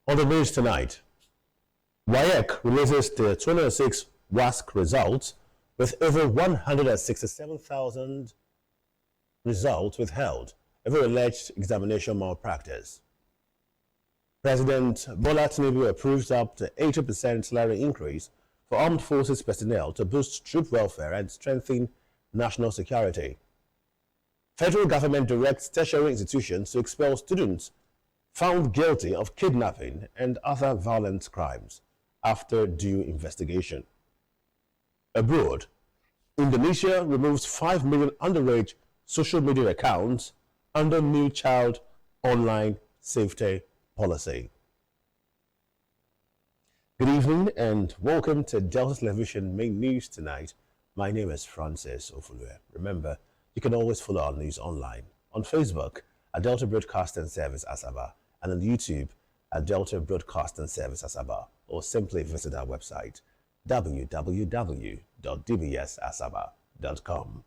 On the news tonight, WAEC releases the 2006 WASC results with over 167,000 results withheld over alleged examination malpractice. President Bola Tinubu approves up to 80% salary increase for armed forces personnel to boost troop welfare and strengthen national security. Federal government directs tertiary institutions to expel students found guilty of kidnapping and other violent crimes after due investigation. Abroad, Indonesia removes 5 million underage social media accounts under new child online safety policy. Good evening and welcome to Delta Television Main News tonight. My name is Francis Ofulue. Remember, you can always follow our news online on Facebook at Delta Broadcasting Service Asaba and on YouTube at Delta Broadcasting Service Asaba, or simply visit our website www.dbsasaba.com.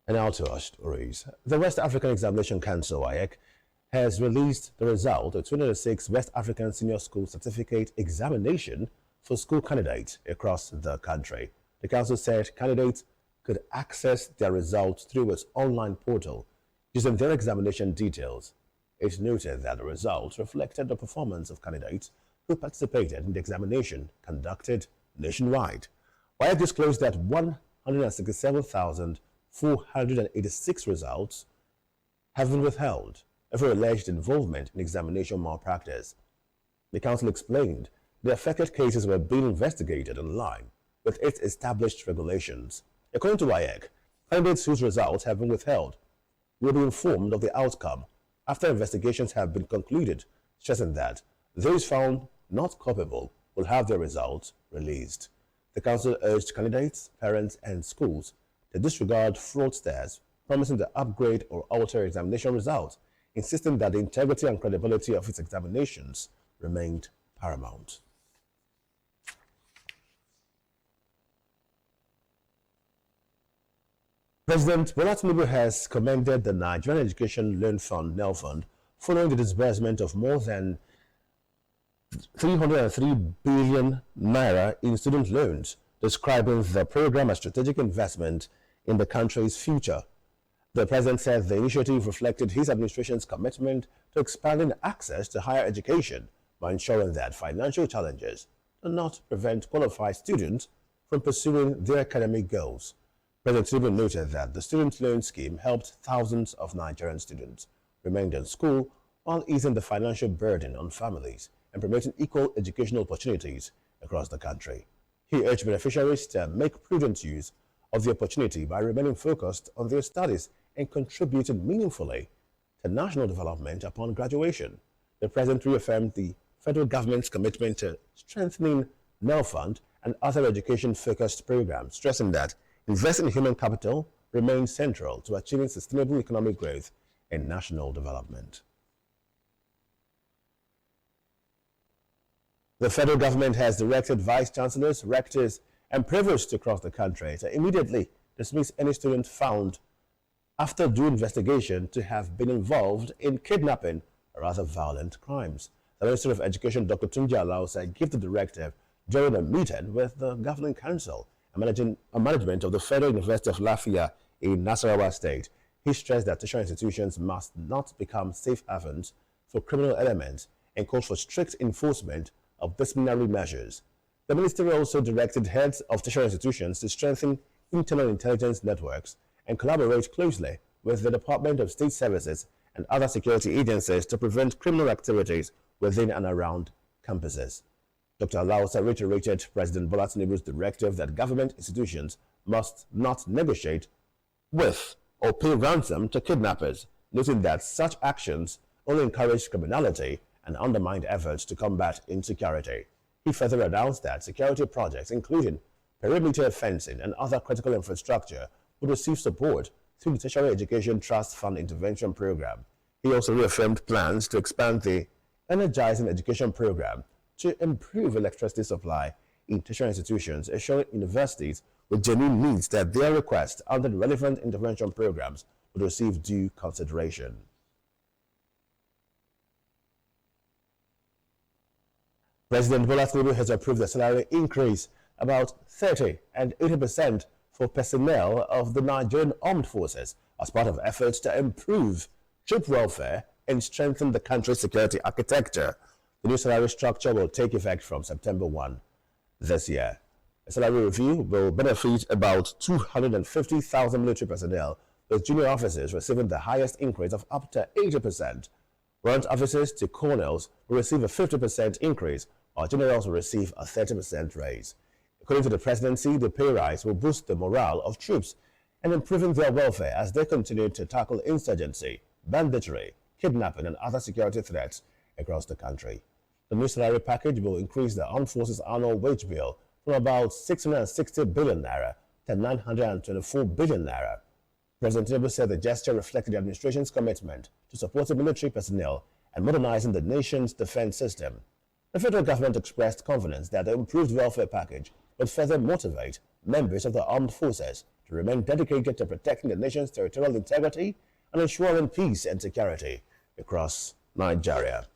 And now to our stories. The West African Examination Council, WAEC, has released the result of 2006 West African Senior School Certificate Examination for school candidates across the country. The council said candidates could access their results through its online portal using their examination details. It noted that the results reflected the performance of candidates who participated in the examination conducted nationwide. WAEC disclosed that 167,486 results have been withheld over alleged involvement in examination malpractice. The council explained the affected cases were being investigated in line with its established regulations. According to WAEC, candidates whose results have been withheld will be informed of the outcome after investigations have been concluded, stressing that those found not culpable will have their results released. The council urged candidates, parents, and schools to disregard fraudsters promising to upgrade or alter examination results, insisting that the integrity and credibility of its examinations remained paramount. President Bola Tinubu has commended the Nigerian Education Loan Fund, NELFund, following the disbursement of more than 303 billion naira in student loans, describing the program as strategic investment in the country's future. The president said the initiative reflected his administration's commitment to expanding access to higher education by ensuring that financial challenges do not prevent qualified students from pursuing their academic goals. President Tinubu noted that the student loan scheme helped thousands of Nigerian students remain in school while easing the financial burden on families and promoting equal educational opportunities across the country. He urged beneficiaries to make prudent use of the opportunity by remaining focused on their studies and contributing meaningfully to national development upon graduation. The president reaffirmed the federal government's commitment to strengthening NELFund and other education-focused programs, stressing that investing in human capital remains central to achieving sustainable economic growth and national development. The federal government has directed vice chancellors, rectors, and provosts across the country to immediately dismiss any student found after due investigation to have been involved in kidnapping or other violent crimes. The Minister of Education, Dr. Tunji Alausa, gave the directive during a meeting with the Governing Council and management of the Federal University of Lafia in Nasarawa State. He stressed that tertiary institutions must not become safe havens for criminal elements and called for strict enforcement of disciplinary measures. The ministry also directed heads of tertiary institutions to strengthen internal intelligence networks and collaborate closely with the Department of State Services and other security agencies to prevent criminal activities within and around campuses. Dr. Alausa reiterated President Bola Tinubu's directive that government institutions must not negotiate with or pay ransom to kidnappers, noting that such actions only encourage criminality and undermine efforts to combat insecurity. He further announced that security projects, including perimeter fencing and other critical infrastructure, would receive support through the Tertiary Education Trust Fund Intervention Program. He also reaffirmed plans to expand the Energizing Education program to improve electricity supply in tertiary institutions, assuring universities with genuine needs that their requests under the relevant intervention programs would receive due consideration. President Bola Tinubu has approved a salary increase about 30 and 80% for personnel of the Nigerian Armed Forces as part of efforts to improve troop welfare and strengthen the country's security architecture. The new salary structure will take effect from September 1 this year. A salary review will benefit about 250,000 military personnel, with junior officers receiving the highest increase of up to 80%. Warrant officers to colonels will receive a 50% increase, while generals will receive a 30% raise. According to the presidency, the pay rise will boost the morale of troops and improving their welfare as they continue to tackle insurgency, banditry, kidnapping, and other security threats across the country. The new salary package will increase the Armed Forces annual wage bill from about 660 billion naira to 924 billion naira. President Tinubu said the gesture reflected the administration's commitment to supporting military personnel and modernizing the nation's defense system. The federal government expressed confidence that the improved welfare package would further motivate members of the armed forces to remain dedicated to protecting the nation's territorial integrity and ensuring peace and security across Nigeria.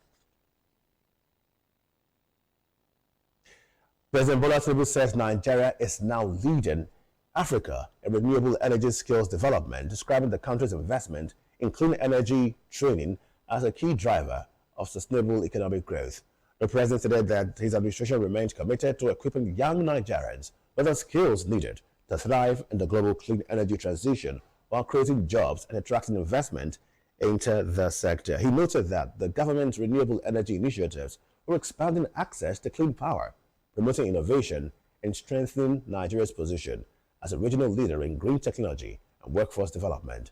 President Bola Tinubu says Nigeria is now leading Africa in renewable energy skills development, describing the country's investment in clean energy training as a key driver of sustainable economic growth. The president said that his administration remains committed to equipping young Nigerians with the skills needed to thrive in the global clean energy transition while creating jobs and attracting investment into the sector. He noted that the government's renewable energy initiatives were expanding access to clean power, promoting innovation, and strengthening Nigeria's position as a regional leader in green technology and workforce development.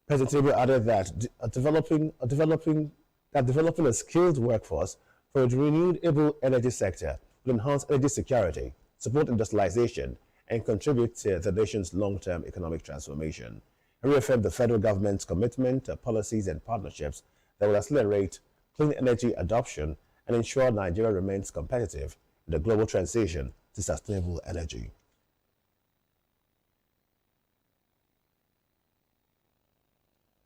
President Tinubu added that developing a skilled workforce for the renewable energy sector will enhance energy security, support industrialization, and contribute to the nation's long-term economic transformation. He reaffirmed the federal government's commitment to policies and partnerships that will accelerate clean energy adoption and ensure Nigeria remains competitive in the global transition to sustainable energy.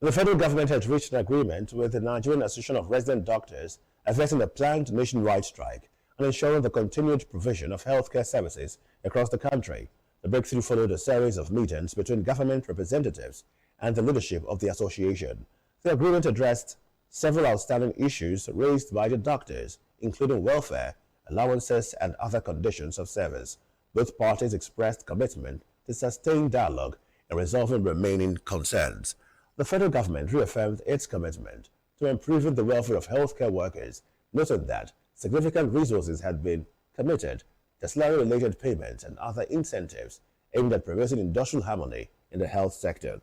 The federal government has reached an agreement with the Nigerian Association of Resident Doctors averting a planned nationwide strike and ensuring the continued provision of healthcare services across the country. The breakthrough followed a series of meetings between government representatives and the leadership of the association. The agreement addressed several outstanding issues raised by the doctors, including welfare, allowances, and other conditions of service. Both parties expressed commitment to sustained dialogue in resolving remaining concerns. The federal government reaffirmed its commitment to improving the welfare of healthcare workers, noting that significant resources had been committed to salary-related payments and other incentives aimed at promoting industrial harmony in the health sector.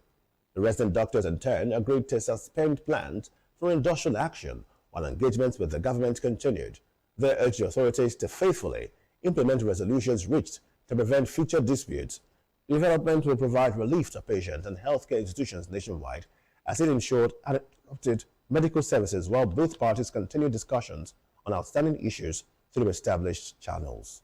The resident doctors, in turn, agreed to suspend plans for industrial action while engagements with the government continued. They urged the authorities to faithfully implement resolutions reached to prevent future disputes. The development will provide relief to patients and healthcare institutions nationwide as it ensured uninterrupted medical services while both parties continue discussions on outstanding issues through established channels.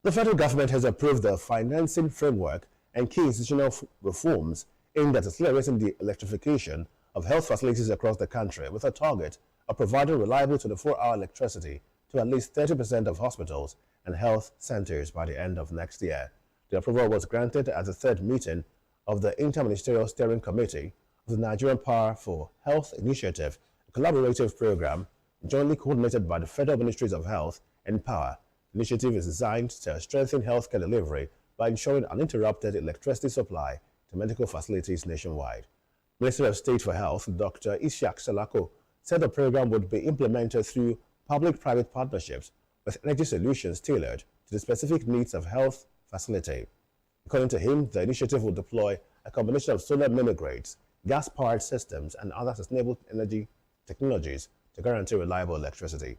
The federal government has approved the financing framework and key institutional reforms aimed at accelerating the electrification of health facilities across the country with a target of providing reliable 24-hour electricity to at least 30% of hospitals and health centers by the end of next year. The approval was granted at the third meeting of the Interministerial Steering Committee of the Nigerian Power for Health Initiative, a collaborative program jointly coordinated by the Federal Ministries of Health and Power. The initiative is designed to strengthen healthcare delivery by ensuring uninterrupted electricity supply to medical facilities nationwide. Minister of State for Health, Dr. Isiaq Salako, said the program would be implemented through public-private partnerships with energy solutions tailored to the specific needs of health facility. According to him, the initiative will deploy a combination of solar mini-grids, gas-powered systems, and other sustainable energy technologies to guarantee reliable electricity.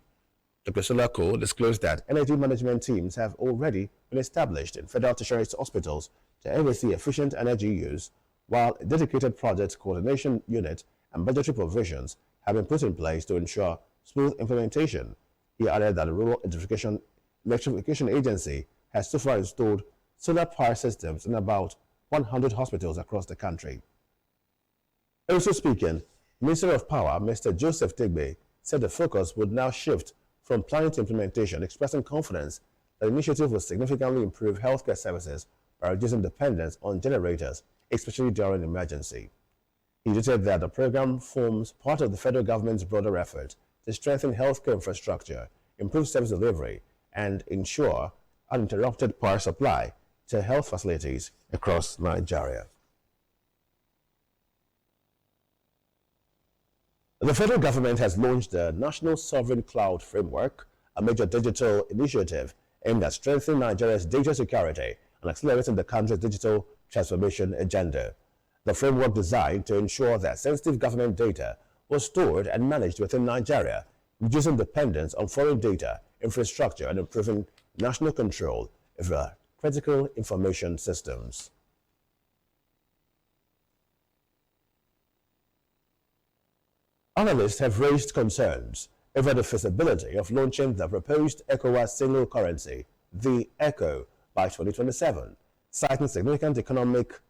Dr. Salako disclosed that energy management teams have already been established in federal tertiary hospitals to oversee efficient energy use, while a dedicated project coordination unit and budgetary provisions have been put in place to ensure smooth implementation. He added that the Rural Electrification Agency has so far installed solar power systems in about 100 hospitals across the country. Also speaking, Minister of Power, Mr. Joseph Tigbe, said the focus would now shift from planning to implementation, expressing confidence that the initiative will significantly improve healthcare services by reducing dependence on generators, especially during emergency. He noted that the program forms part of the federal government's broader effort to strengthen healthcare infrastructure, improve service delivery, and ensure uninterrupted power supply to health facilities across Nigeria. The federal government has launched the National Sovereign Cloud Framework, a major digital initiative aimed at strengthening Nigeria's data security and accelerating the country's digital transformation agenda. The framework designed to ensure that sensitive government data was stored and managed within Nigeria, reducing dependence on foreign data, infrastructure, and improving national control over critical information systems. Analysts have raised concerns over the feasibility of launching the proposed ECOWAS single currency, the ECO, by 2027, citing significant economic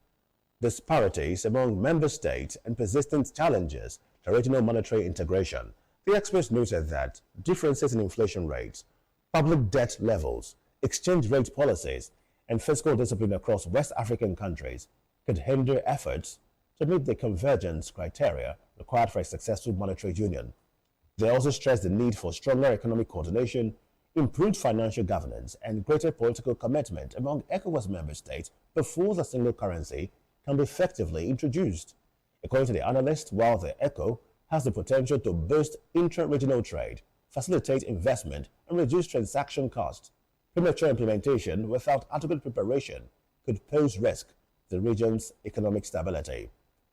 disparities among member states and persistent challenges to regional monetary integration. The experts noted that differences in inflation rates, public debt levels, exchange rate policies, and fiscal discipline across West African countries could hinder efforts to meet the convergence criteria required for a successful monetary union. They also stressed the need for stronger economic coordination, improved financial governance, and greater political commitment among ECOWAS member states before the single currency can be effectively introduced. According to the analyst, while the ECO has the potential to boost intra-regional trade, facilitate investment, and reduce transaction costs, premature implementation without adequate preparation could pose risk to the region's economic stability.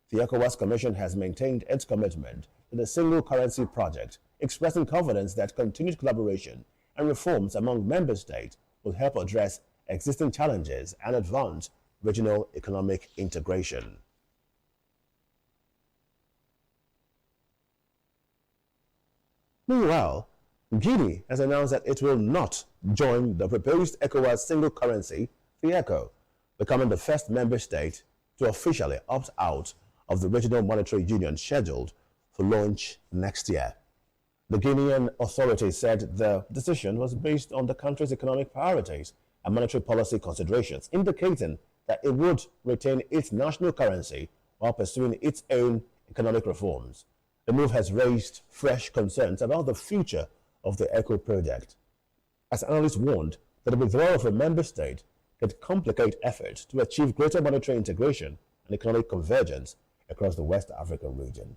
The ECOWAS Commission has maintained its commitment to the single currency project, expressing confidence that continued collaboration and reforms among member states will help address existing challenges and advance regional economic integration. Meanwhile, Guinea has announced that it will not join the proposed ECOWAS single currency, the ECO, becoming the first member state to officially opt out of the regional monetary union scheduled for launch next year. The Guinean authorities said the decision was based on the country's economic priorities and monetary policy considerations, indicating that it would retain its national currency while pursuing its own economic reforms. The move has raised fresh concerns about the future of the ECO project, as analysts warned that the withdrawal of a member state could complicate efforts to achieve greater monetary integration and economic convergence across the West African region.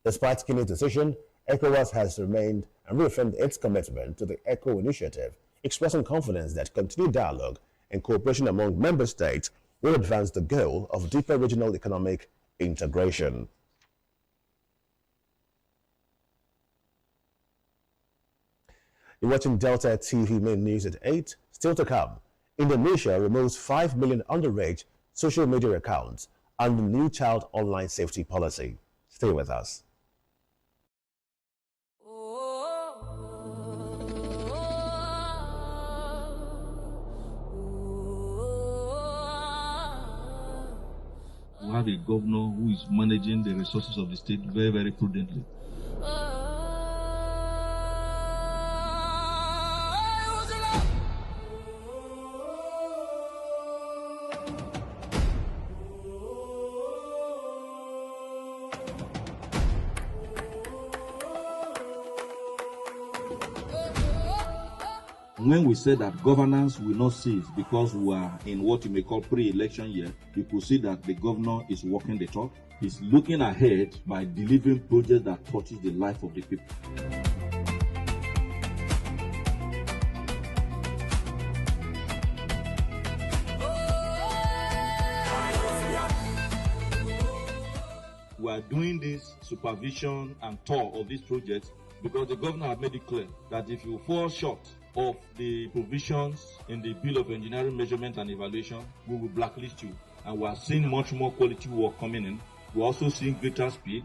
Despite Guinea's decision, ECOWAS has remained and reaffirmed its commitment to the ECO initiative, expressing confidence that continued dialogue and cooperation among member states will advance the goal of deeper regional economic integration. You're watching Delta TV Main News at 8. Still to come, Indonesia removes 5 million underage social media accounts under new child online safety policy. Stay with us. We have a governor who is managing the resources of the state very, very prudently. When we say that governance will not cease because we are in what you may call pre-election year, you could see that the governor is walking the talk. He's looking ahead by delivering projects that touches the life of the people. We are doing this supervision and tour of this project because the governor has made it clear that if you fall short of the provisions in the Bill of Engineering, Measurement and Evaluation, we will blacklist you. And we are seeing much more quality work coming in. We're also seeing greater speed.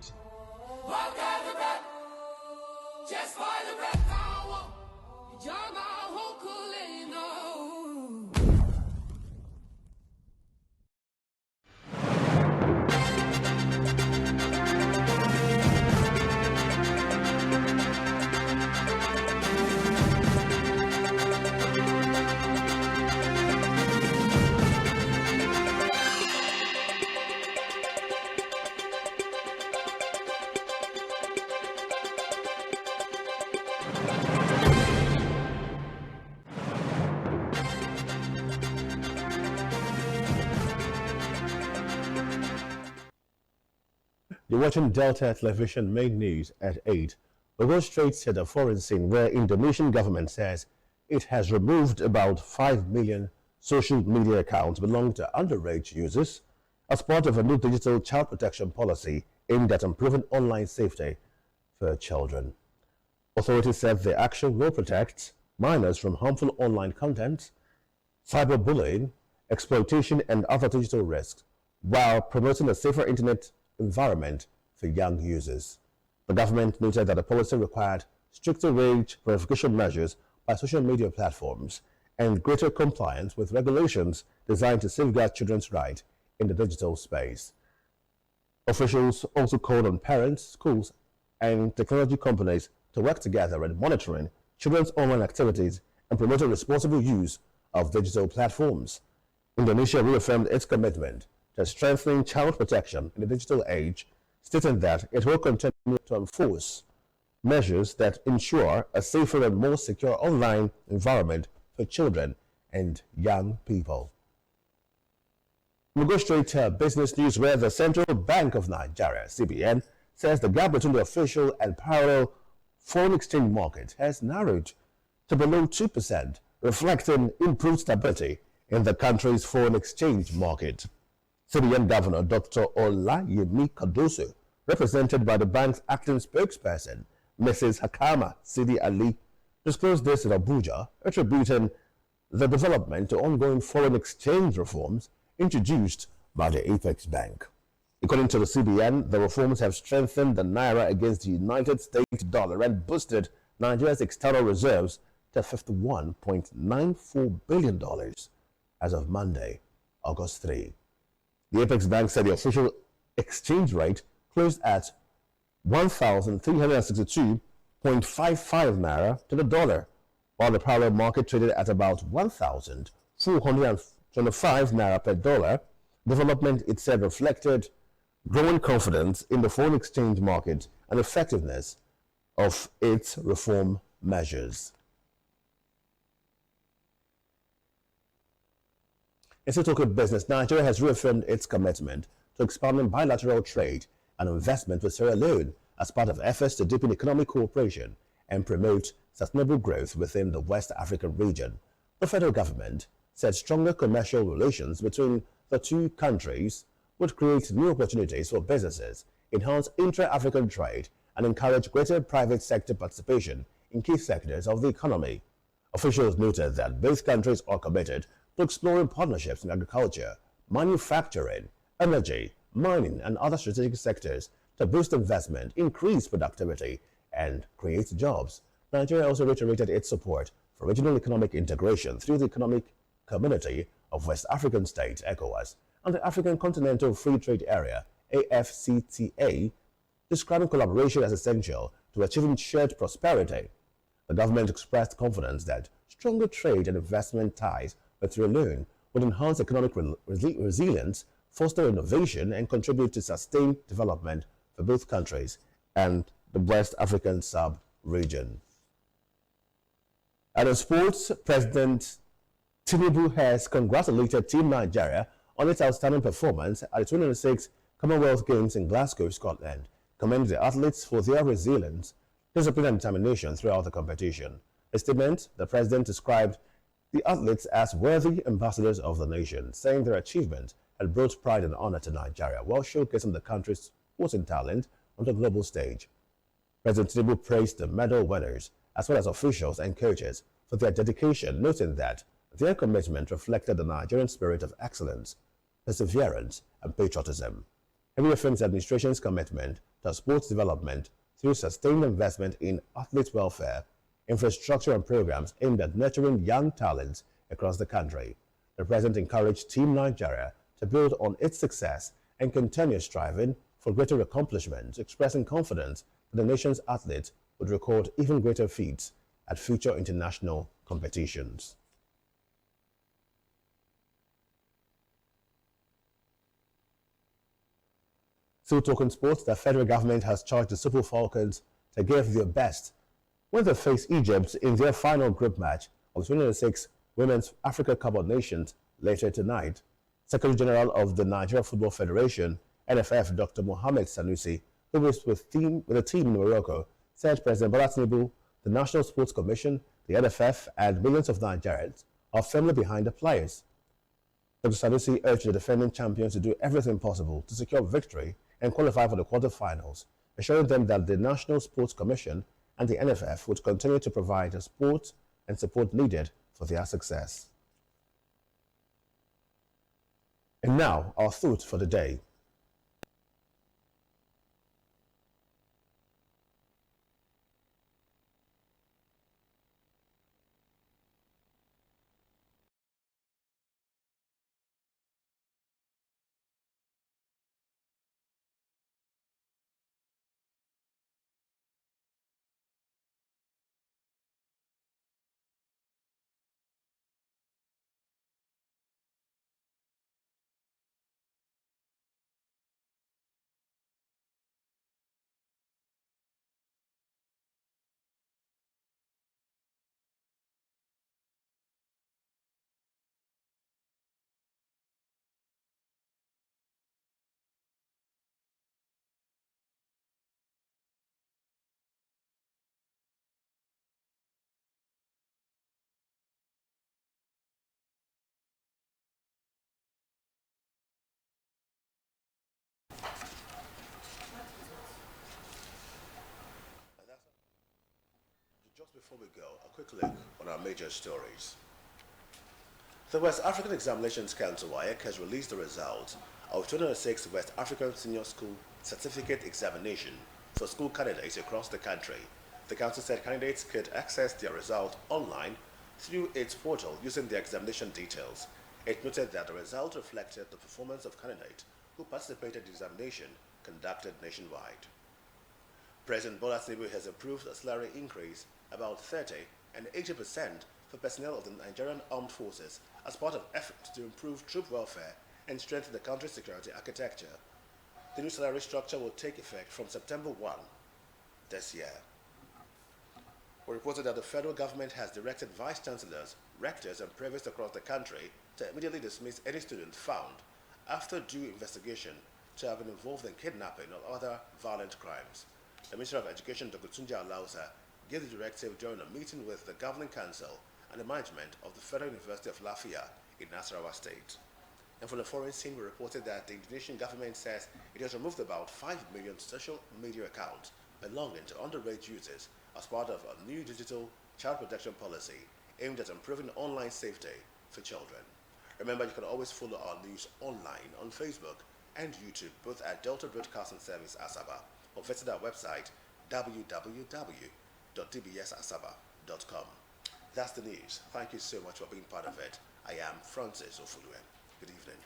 You're watching Delta Television main news at 8. We go straight to the foreign scene where Indonesian government says it has removed about 5 million social media accounts belonging to underage users as part of a new digital child protection policy aimed at improving online safety for children. Authorities said the action will protect minors from harmful online content, cyberbullying, exploitation, and other digital risks, while promoting a safer internet environment for young users. The government noted that the policy required stricter age verification measures by social media platforms and greater compliance with regulations designed to safeguard children's rights in the digital space. Officials also called on parents, schools, and technology companies to work together in monitoring children's online activities and promoting responsible use of digital platforms. Indonesia reaffirmed its commitment to strengthening child protection in the digital age, stating that it will continue to enforce measures that ensure a safer and more secure online environment for children and young people. We'll go straight to business news where the Central Bank of Nigeria, CBN, says the gap between the official and parallel foreign exchange market has narrowed to below 2%, reflecting improved stability in the country's foreign exchange market. CBN Governor Dr. Olayemi Cardoso, represented by the bank's acting spokesperson, Mrs. Hakama Sidi Ali, disclosed this in Abuja, attributing the development to ongoing foreign exchange reforms introduced by the Apex Bank. According to the CBN, the reforms have strengthened the naira against the United States dollar and boosted Nigeria's external reserves to $51.94 billion as of Monday, August 3. The Apex Bank said the official exchange rate closed at 1,362.55 naira to the dollar, while the parallel market traded at about 1,425 naira per dollar. Development, it said, reflected growing confidence in the foreign exchange market and effectiveness of its reform measures. In Sotoko business, Nigeria has reaffirmed its commitment to expanding bilateral trade and investment with Sierra Leone as part of efforts to deepen economic cooperation and promote sustainable growth within the West African region. The federal government said stronger commercial relations between the two countries would create new opportunities for businesses, enhance intra-African trade, and encourage greater private sector participation in key sectors of the economy. Officials noted that both countries are committed to exploring partnerships in agriculture, manufacturing, energy, mining, and other strategic sectors to boost investment, increase productivity, and create jobs. Nigeria also reiterated its support for regional economic integration through the Economic Community of West African States, ECOWAS, and the African Continental Free Trade Area, AFCTA, describing collaboration as essential to achieving shared prosperity. The government expressed confidence that stronger trade and investment ties with Sierra Leone would enhance economic resilience, foster innovation, and contribute to sustained development for both countries and the West African sub-region. And in sports, President Tinubu has congratulated Team Nigeria on its outstanding performance at the 2026 Commonwealth Games in Glasgow, Scotland, commending the athletes for their resilience, discipline, and determination throughout the competition. In a statement, the president described the athletes as worthy ambassadors of the nation, saying their achievement had brought pride and honor to Nigeria while showcasing the country's sporting talent on the global stage. President Tinubu praised the medal winners as well as officials and coaches for their dedication, noting that their commitment reflected the Nigerian spirit of excellence, perseverance, and patriotism. He reaffirms the administration's commitment to sports development through sustained investment in athlete welfare, infrastructure, and programs aimed at nurturing young talents across the country. The president encouraged Team Nigeria to build on its success and continue striving for greater accomplishments, expressing confidence that the nation's athletes would record even greater feats at future international competitions. Still talking sports, the federal government has charged the Super Falcons to give their best when they face Egypt in their final group match of the 2026 Women's Africa Cup of Nations later tonight. Secretary General of the Nigeria Football Federation, NFF, Dr. Mohamed Sanusi, who was with a team in Morocco, said President Bola Tinubu, the National Sports Commission, the NFF, and millions of Nigerians are firmly behind the players. Dr. Sanusi urged the defending champions to do everything possible to secure victory and qualify for the quarterfinals, assuring them that the National Sports Commission and the NFF would continue to provide the support and support needed for their success. And now, our thought for the day. Just before we go, a quick look on our major stories. The West African Examinations Council, WAEC, has released the results of 2006 West African Senior School Certificate Examination for school candidates across the country. The council said candidates could access their result online through its portal using their examination details. It noted that the result reflected the performance of candidates who participated in the examination conducted nationwide. President Bola Tinubu has approved a salary increase about 30 and 80% for personnel of the Nigerian Armed Forces as part of efforts to improve troop welfare and strengthen the country's security architecture. The new salary structure will take effect from September 1 this year. We reported that the federal government has directed vice chancellors, rectors, and provosts across the country to immediately dismiss any student found after due investigation to have been involved in kidnapping or other violent crimes. The Minister of Education, Dr. Tunji Alausa, gave the directive during a meeting with the Governing Council and the management of the Federal University of Lafia in Nasarawa State. And from the foreign scene, we reported that the Indonesian government says it has removed about 5 million social media accounts belonging to underage users as part of a new digital child protection policy aimed at improving online safety for children. Remember, you can always follow our news online on Facebook and YouTube, both at Delta Broadcasting Service Asaba, or visit our website www.dbsasaba.com. That's the news. Thank you so much for being part of it. I am Francis Ofuluen. Good evening.